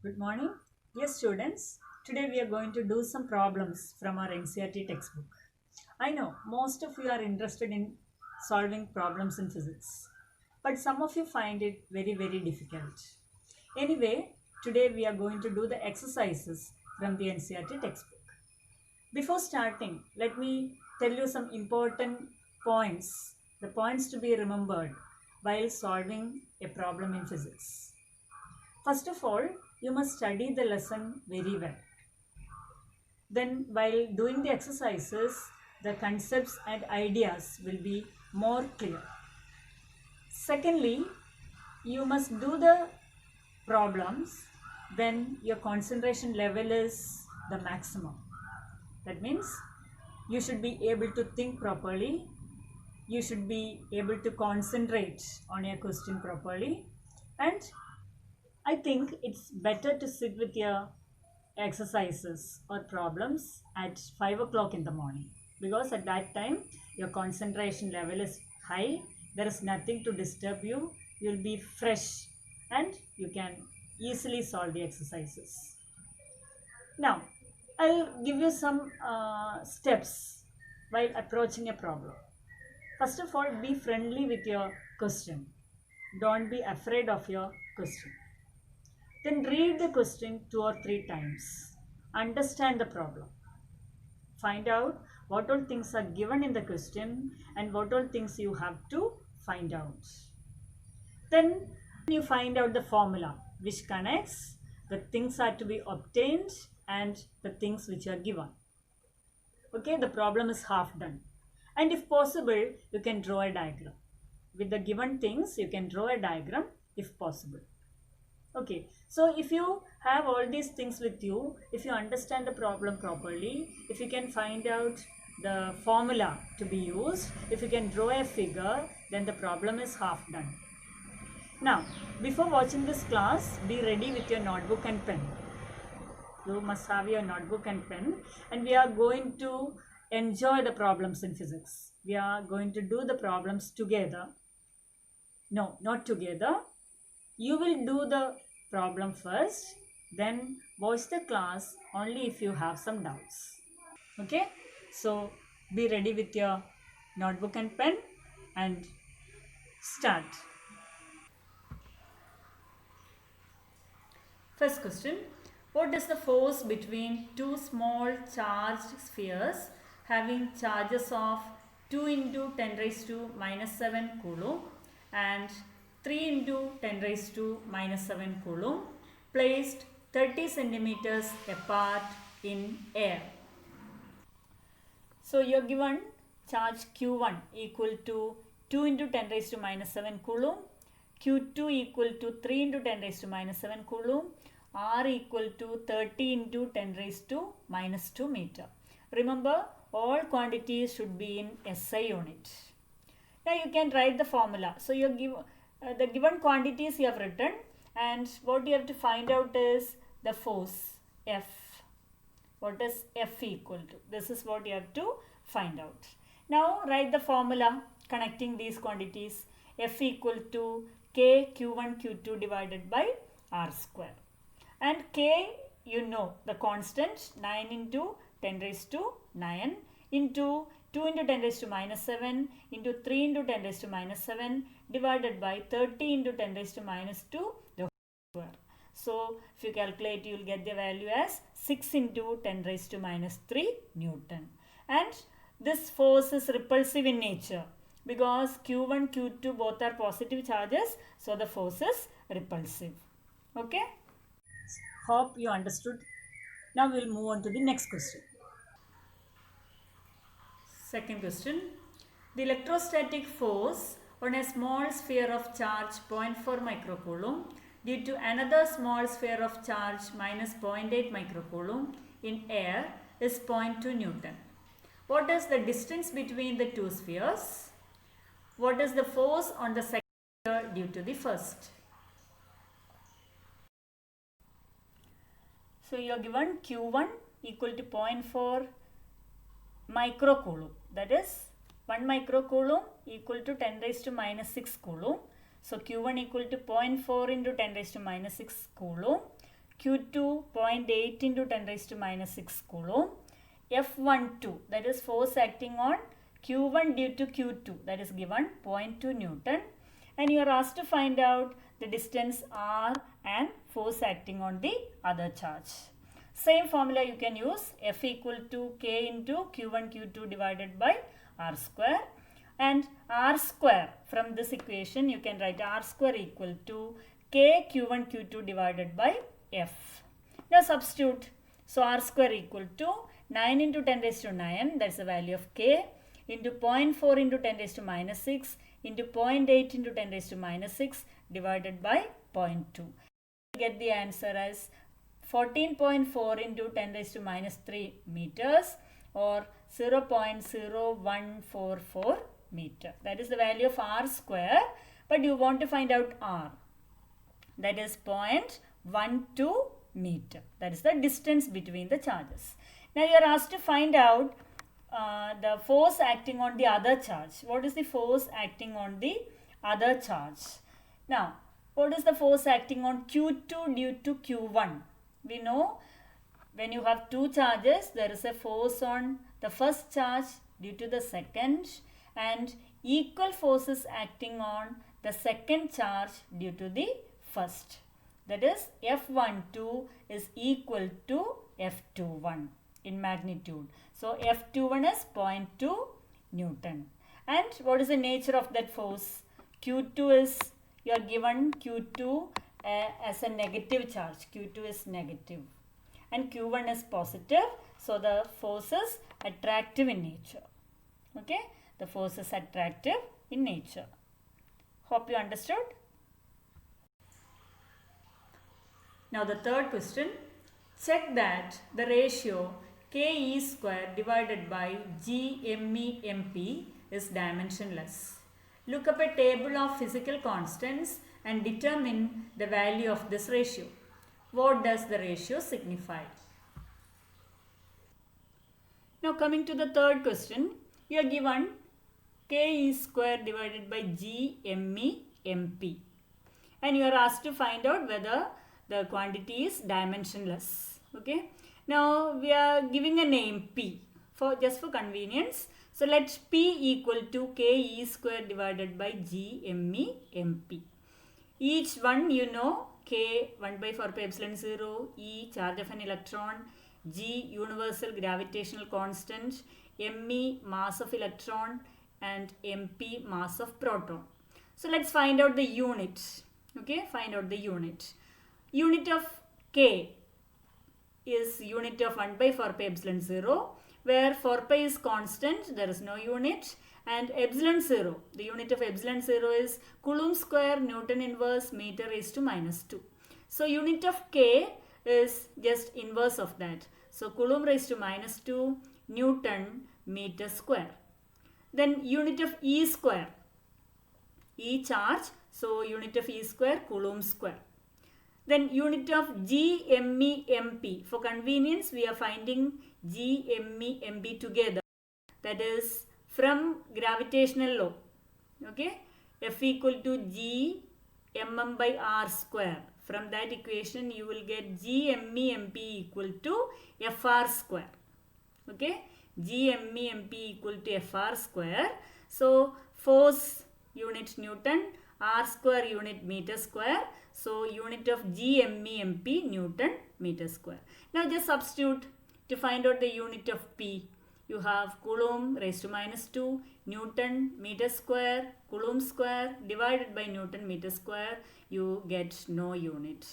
Good morning. Dear students, today we are going to do some problems from our NCERT textbook. I know most of you are interested in solving problems in physics, but some of you find it very difficult. Anyway, today we are going to do the exercises from the NCERT textbook. Before starting, let me tell you some important points, the points to be remembered while solving a problem in physics. First of all, you must study the lesson very well. Then, while doing the exercises, the concepts and ideas will be more clear. Secondly, you must do the problems when your concentration level is the maximum. That means you should be able to think properly, you should be able to concentrate on your question properly, and I think it's better to sit with your exercises or problems at 5 o'clock in the morning, because at that time your concentration level is high, there is nothing to disturb you, you'll be fresh and you can easily solve the exercises. Now, I'll give you some steps while approaching a problem. First of all, be friendly with your question. Don't be afraid of your question. Then read the question 2 or 3 times. Understand the problem. Find out what all things are given in the question and what all things you have to find out. Then you find out the formula which connects the things are to be obtained and the things which are given. Okay, the problem is half done. And if possible, you can draw a diagram. With the given things, you can draw a diagram if possible. Okay, so if you have all these things with you, if you understand the problem properly, if you can find out the formula to be used, if you can draw a figure, then the problem is half done. Now, before watching this class, be ready with your notebook and pen. You must have your notebook and pen, and we are going to enjoy the problems in physics. We are going to do the problems together. No, not together. You will do the problem first, then watch the class only if you have some doubts. Okay, so be ready with your notebook and pen and start. First question, what is the force between two small charged spheres having charges of 2 into 10 raised to minus 7 coulomb and 3 into 10 raised to minus 7 coulomb placed 30 centimeters apart in air? So you are given charge Q1 equal to 2 into 10 raised to minus 7 coulomb, Q2 equal to 3 into 10 raised to minus 7 coulomb, R equal to 30 into 10 raised to minus 2 meter. Remember, all quantities should be in SI unit. Now you can write the formula. So you give the given quantities you have written, and what you have to find out is the force F. What is F equal to? This is what you have to find out. Now write the formula connecting these quantities. F equal to K Q1 Q2 divided by R square. And K, you know the constant, 9 into 10 raised to 9 into 2 into 10 raised to minus 7 into 3 into 10 raised to minus 7 divided by 30 into 10 raised to minus 2 the whole square. So if you calculate, you will get the value as 6 into 10 raised to minus 3 Newton. And this force is repulsive in nature because Q1, Q2 both are positive charges. So the force is repulsive. Okay. Hope you understood. Now we will move on to the next question. Second question. The electrostatic force on a small sphere of charge 0.4 microcoulomb due to another small sphere of charge minus 0.8 microcoulomb in air is 0.2 Newton. What is the distance between the two spheres? What is the force on the second sphere due to the first? So you are given Q1 equal to 0.4 microcoulomb, that is 1 microcoulomb equal to 10 raised to minus 6 coulomb. So Q1 equal to 0.4 into 10 raised to minus 6 coulomb. Q2 0.8 into 10 raised to minus 6 coulomb. F12, that is force acting on Q1 due to Q2, that is given 0.2 Newton. And you are asked to find out the distance R and force acting on the other charge. Same formula you can use, F equal to K into Q1 Q2 divided by R square. And R square, from this equation you can write R square equal to K Q1 Q2 divided by F. Now substitute. So R square equal to 9 into 10 raised to 9, that's the value of K, into 0.4 into 10 raised to minus 6 into 0.8 into 10 raised to minus 6 divided by 0.2. Get the answer as 14.4 into 10 raised to minus 3 meters or 0.0144 meter. That is the value of R square, but you want to find out R. That is 0.12 meter. That is the distance between the charges. Now you are asked to find out the force acting on the other charge. What is the force acting on the other charge? Now, what is the force acting on Q2 due to Q1? We know when you have two charges, there is a force on the first charge due to the second, and equal forces acting on the second charge due to the first. That is, F12 is equal to F21 in magnitude. So F21 is 0.2 Newton. And what is the nature of that force? Q2 is, you are given Q2 as a negative charge. Q2 is negative and Q1 is positive. So the force is attractive in nature. Okay, the force is attractive in nature. Hope you understood. Now the third question, check that the ratio KE square divided by GME MP is dimensionless. Look up a table of physical constants and determine the value of this ratio. What does the ratio signify? Now coming to the third question, you are given KE square divided by GME MP. And you are asked to find out whether the quantity is dimensionless. Okay. Now we are giving a name P for just for convenience. So let P equal to KE square divided by GME MP. Each one you know, K 1 by 4 pi epsilon 0, E charge of an electron, G universal gravitational constant, ME mass of electron and MP mass of proton. So let's find out the unit. Okay, find out the unit. Unit of K is unit of 1 by 4 pi epsilon 0, where 4 pi is constant, there is no unit, and epsilon 0, the unit of epsilon 0 is Coulomb square Newton inverse meter raised to minus 2. So unit of K is just inverse of that. So Coulomb raised to minus 2 Newton meter square. Then unit of E square, E charge, so unit of E square Coulomb square. Then unit of GME MP. For convenience, we are finding GME MP together. That is from gravitational law. Okay. F equal to G mm by R square. From that equation, you will get GME MP equal to FR square. Okay. GME MP equal to FR square. So force unit Newton, R square unit meter square. So unit of GME MP Newton meter square. Now just substitute to find out the unit of P. You have Coulomb raised to minus 2 Newton meter square, Coulomb square divided by Newton meter square. You get no unit.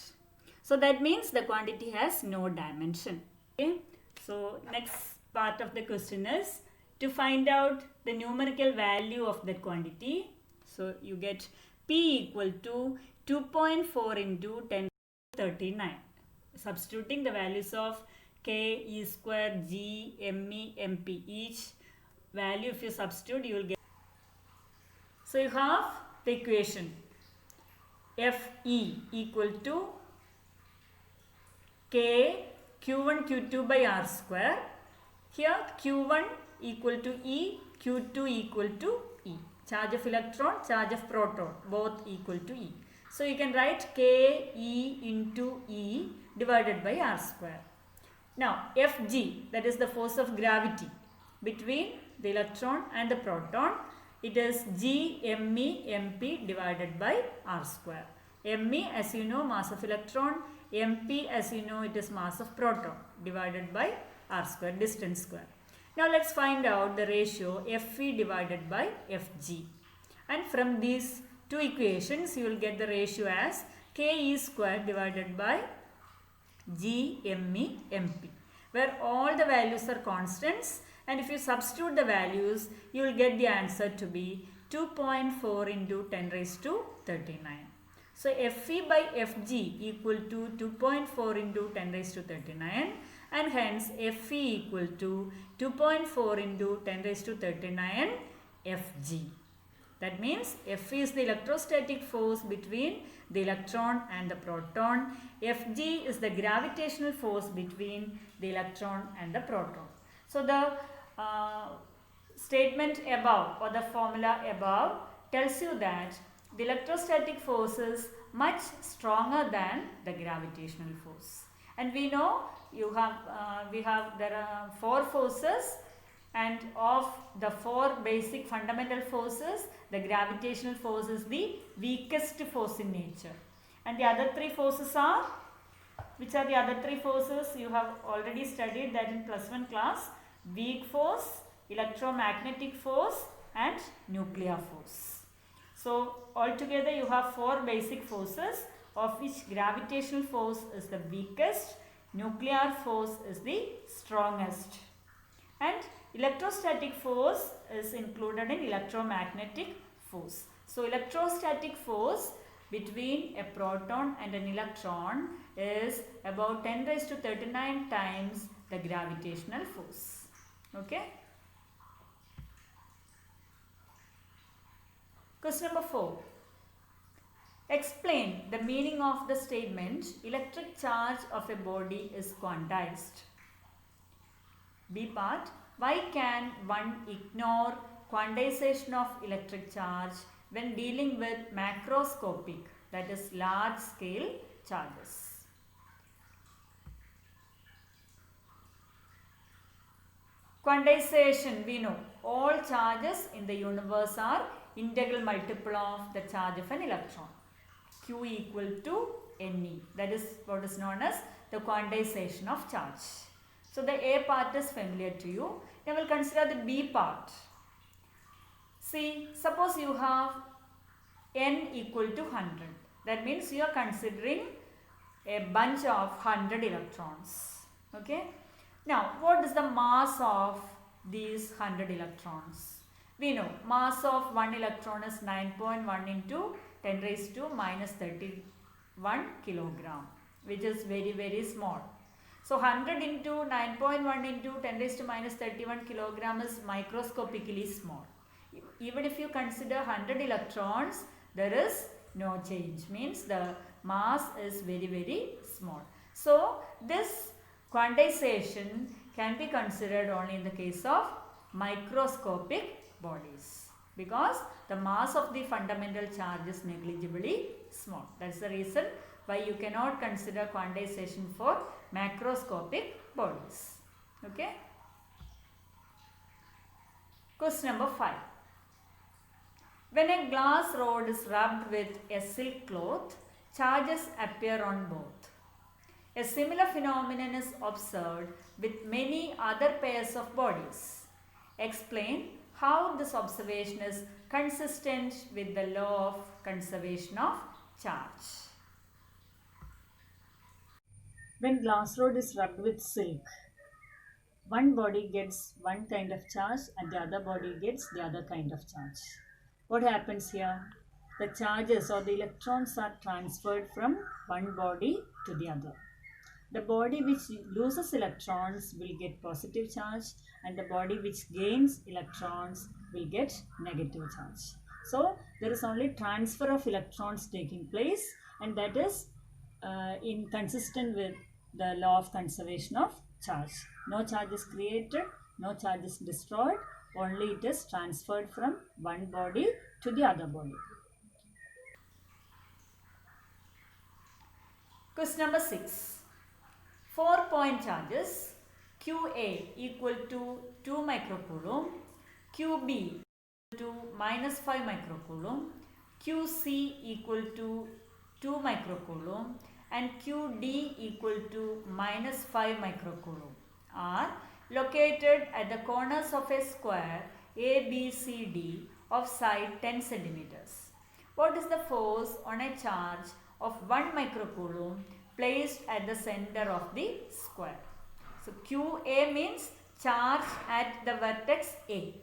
So that means the quantity has no dimension. Okay. So next part of the question is to find out the numerical value of that quantity. So you get P equal to 2.4 into 10 to 39. Substituting the values of K, E square, G, ME, MP. Each value if you substitute you will get. So you have the equation FE equal to K Q1 Q2 by R square. Here Q1 equal to E, Q2 equal to E. Charge of electron, charge of proton, both equal to E. So you can write Ke into E divided by R square. Now Fg, that is the force of gravity between the electron and the proton, it is G me mp divided by R square. Me, as you know, mass of electron, mp, as you know, it is mass of proton divided by R square, distance square. Now let's find out the ratio Fe divided by Fg. And from these two equations, you will get the ratio as Ke square divided by G me mp, where all the values are constants, and if you substitute the values, you will get the answer to be 2.4 into 10 raised to 39. So Fe by Fg equal to 2.4 into 10 raised to 39, and hence Fe equal to 2.4 into 10 raised to 39 Fg. That means Fe is the electrostatic force between the electron and the proton. Fg is the gravitational force between the electron and the proton. So the statement above, or the formula above, tells you that the electrostatic force is much stronger than the gravitational force. And we know there are four forces, and of the four basic fundamental forces, the gravitational force is the weakest force in nature. And the other three forces are, which are the other three forces? You have already studied that in +1 class: weak force, electromagnetic force, and nuclear force. So altogether you have four basic forces, of which gravitational force is the weakest, nuclear force is the strongest, and electrostatic force is included in electromagnetic force. So electrostatic force between a proton and an electron is about 10 raised to 39 times the gravitational force. Okay. Question number 4. Explain the meaning of the statement electric charge of a body is quantized. B part. Why can one ignore quantization of electric charge when dealing with macroscopic, that is large scale charges? Quantization, we know all charges in the universe are integral multiple of the charge of an electron. Q equal to Ne. That is what is known as the quantization of charge. So the A part is familiar to you. Now we will consider the B part. See, suppose you have N equal to 100. That means you are considering a bunch of 100 electrons. Okay. Now what is the mass of these 100 electrons? We know mass of one electron is 9.1 into 10 raised to minus 31 kilogram, which is very, very small. So 100 into 9.1 into 10 raised to minus 31 kilogram is microscopically small. Even if you consider 100 electrons, there is no change. Means the mass is very, very small. So this quantization can be considered only in the case of microscopic bodies, because the mass of the fundamental charge is negligibly small. That's the reason why you cannot consider quantization for macroscopic bodies. Okay. Question number 5. When a glass rod is rubbed with a silk cloth, charges appear on both. A similar phenomenon is observed with many other pairs of bodies. Explain how this observation is consistent with the law of conservation of charge. When glass rod is rubbed with silk, one body gets one kind of charge and the other body gets the other kind of charge. What happens here? The charges or the electrons are transferred from one body to the other. The body which loses electrons will get positive charge, and the body which gains electrons will get negative charge. So there is only transfer of electrons taking place, and that is inconsistent with the law of conservation of charge. No charge is created, no charge is destroyed, only it is transferred from one body to the other body. Question number 6. 4-point charges QA equal to 2 microcoulomb, QB equal to minus 5 microcoulomb, QC equal to 2 microcoulomb and QD equal to minus 5 microcoulomb are located at the corners of a square ABCD of side 10 centimeters. What is the force on a charge of 1 microcoulomb placed at the center of the square? So QA means charge at the vertex A.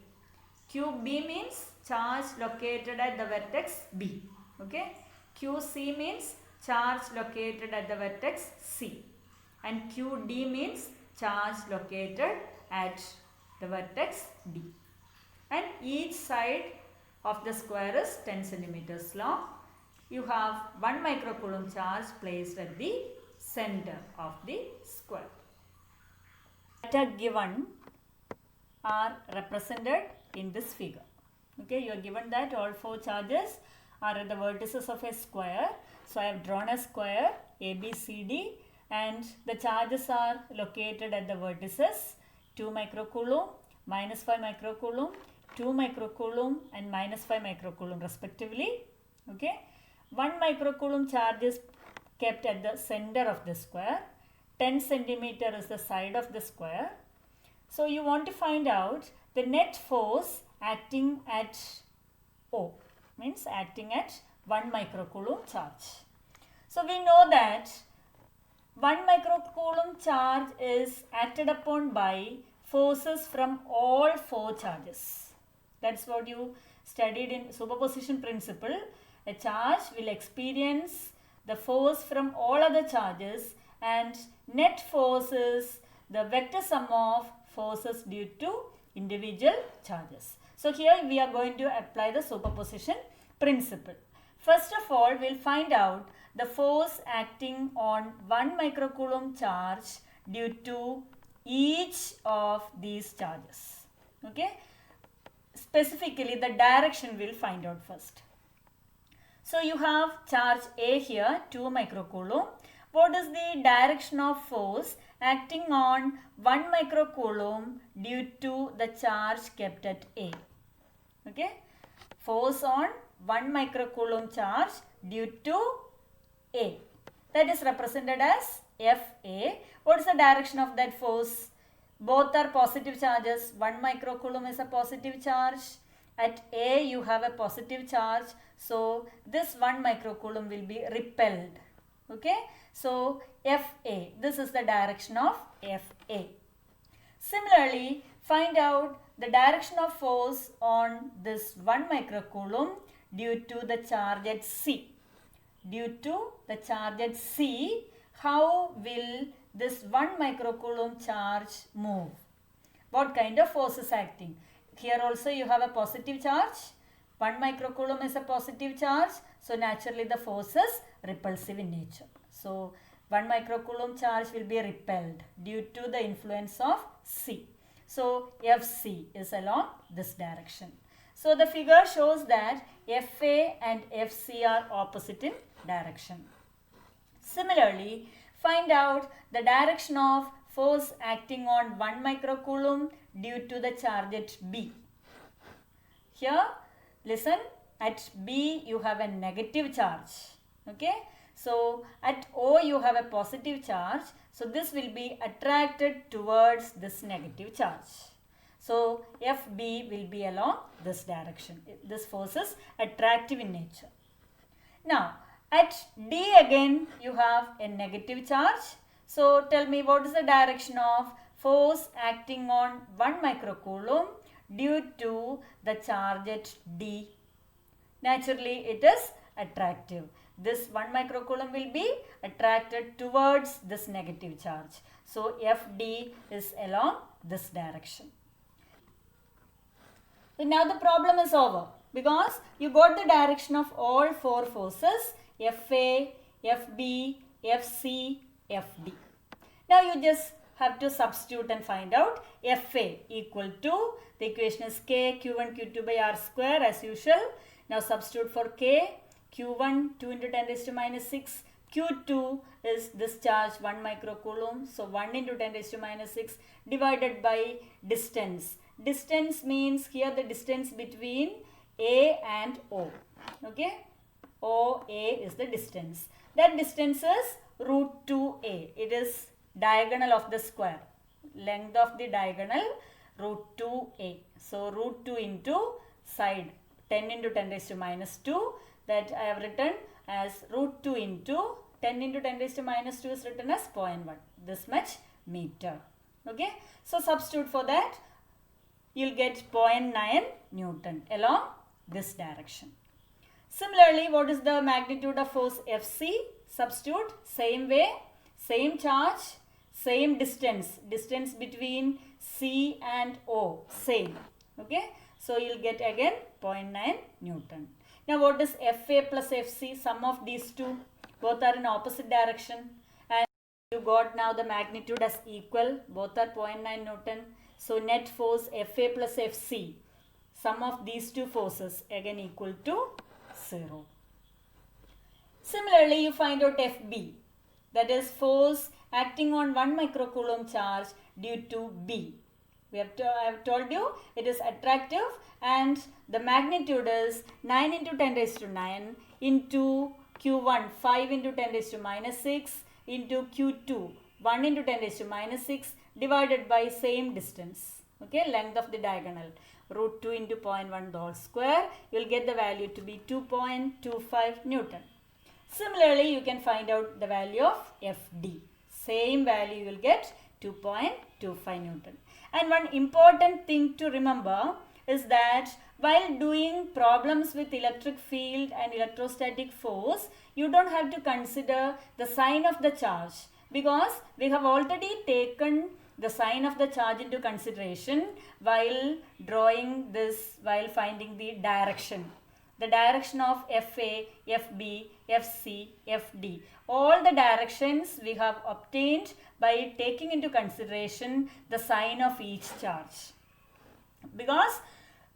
QB means charge located at the vertex B. Okay. QC means charge located at the vertex C. And QD means charge located at the vertex D. And each side of the square is 10 centimeters long. You have 1 microcoulomb charge placed at the center of the square. Data given are represented in this figure. Okay, you are given that all 4 charges are at the vertices of a square. So I have drawn a square ABCD and the charges are located at the vertices 2 microcoulomb, minus 5 microcoulomb, 2 microcoulomb and minus 5 microcoulomb respectively. Okay, 1 microcoulomb charge is kept at the center of the square. 10 centimeter is the side of the square. So you want to find out the net force acting at O, means acting at 1 microcoulomb charge. So we know that 1 microcoulomb charge is acted upon by forces from all 4 charges. That's what you studied in superposition principle. A charge will experience the force from all other charges and net force is the vector sum of forces due to individual charges. So here we are going to apply the superposition principle. First of all, we'll find out the force acting on 1 microcoulomb charge due to each of these charges. Okay. Specifically, the direction we'll find out first. So you have charge A here, 2 microcoulomb. What is the direction of force acting on 1 microcoulomb due to the charge kept at A? Okay. Force on 1 microcoulomb charge due to A. That is represented as FA. What is the direction of that force? Both are positive charges. 1 microcoulomb is a positive charge. At A you have a positive charge. So this 1 microcoulomb will be repelled. Okay. So FA. This is the direction of FA. Similarly, find out the direction of force on this 1 microcoulomb due to the charge at C. Due to the charge at C, how will this 1 microcoulomb charge move? What kind of force is acting? Here also you have a positive charge. 1 microcoulomb is a positive charge. So naturally the force is repulsive in nature. So 1 microcoulomb charge will be repelled due to the influence of C. So FC is along this direction. So the figure shows that FA and FC are opposite in direction. Similarly, find out the direction of force acting on 1 microcoulomb due to the charge at B. Here, listen, at B you have a negative charge. Okay. So at O you have a positive charge. So this will be attracted towards this negative charge. So FB will be along this direction. This force is attractive in nature. Now at D again you have a negative charge. So tell me what is the direction of force acting on 1 microcoulomb due to the charge at D? Naturally it is attractive. This 1 microcoulomb will be attracted towards this negative charge. So FD is along this direction. So now the problem is over because you got the direction of all 4 forces FA, FB, FC, FD. Now you just have to substitute and find out FA equal to, the equation is K Q1 Q2 by R square as usual. Now substitute for K, Q1 2 into 10 raised to minus 6, Q2 is this charge 1 microcoulomb. So 1 into 10 raised to minus 6 divided by distance. Distance means here the distance between A and O. Okay. OA is the distance. That distance is root 2A. It is diagonal of the square. Length of the diagonal root 2A. So root 2 into side 10 into 10 raised to minus 2, that I have written as root 2 into 10 into 10 raised to minus 2 is written as 0.1. This much meter. Okay. So substitute for that. You'll get 0.9 Newton along this direction. Similarly, what is the magnitude of force Fc? Substitute same way, same charge, same distance. Distance between C and O, same. Okay. So you'll get again 0.9 Newton. Now what is Fa plus Fc? Sum of these two. Both are in opposite direction. And you got now the magnitude as equal. Both are 0.9 Newton. So net force Fa plus Fc. Sum of these two forces again equal to 0. Similarly, you find out Fb. That is force acting on 1 microcoulomb charge due to B. I have told you it is attractive and the magnitude is 9 into 10 raised to 9 into Q1 5 into 10 raised to minus 6 into Q2 1 into 10 raised to minus 6 divided by same distance. Okay, length of the diagonal root 2 into 0.1 the whole square. You will get the value to be 2.25 Newton. Similarly, you can find out the value of Fd. Same value you will get 2.25 Newton. And one important thing to remember is that while doing problems with electric field and electrostatic force, you don't have to consider the sign of the charge because we have already taken the sign of the charge into consideration while drawing this, while finding the direction. The direction of Fa, Fb, Fc, Fd. All the directions we have obtained by taking into consideration the sign of each charge. Because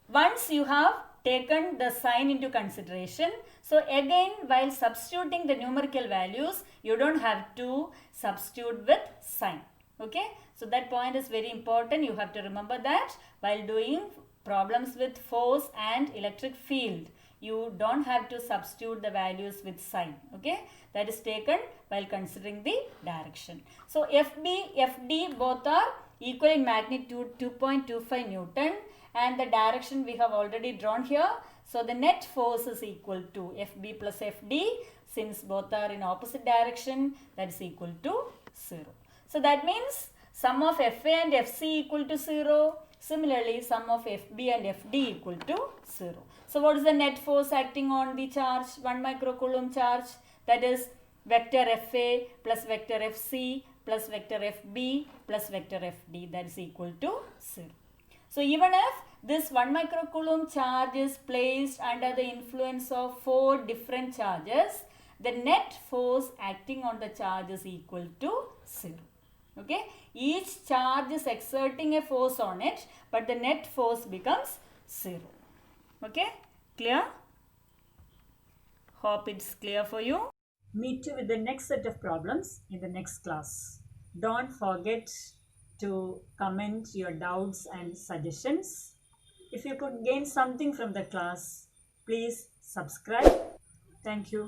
once you have taken the sign into consideration, so again while substituting the numerical values, you don't have to substitute with sign. Okay. So that point is very important. You have to remember that while doing problems with force and electric field, you don't have to substitute the values with sign. Okay. That is taken while considering the direction. So Fb, Fd both are equal in magnitude 2.25 Newton and the direction we have already drawn here. So the net force is equal to Fb plus Fd. Since both are in opposite direction, that is equal to 0. So that means sum of Fa and Fc equal to 0. Similarly, sum of Fb and Fd equal to 0. So what is the net force acting on the charge, 1 microcoulomb charge? That is vector Fa plus vector Fc plus vector Fb plus vector Fd, that is equal to 0. So even if this 1 microcoulomb charge is placed under the influence of 4 different charges, the net force acting on the charge is equal to 0. Okay, each charge is exerting a force on it, but the net force becomes 0. Okay, clear? Hope it's clear for you. Meet you with the next set of problems in the next class. Don't forget to comment your doubts and suggestions. If you could gain something from the class, please subscribe. Thank you.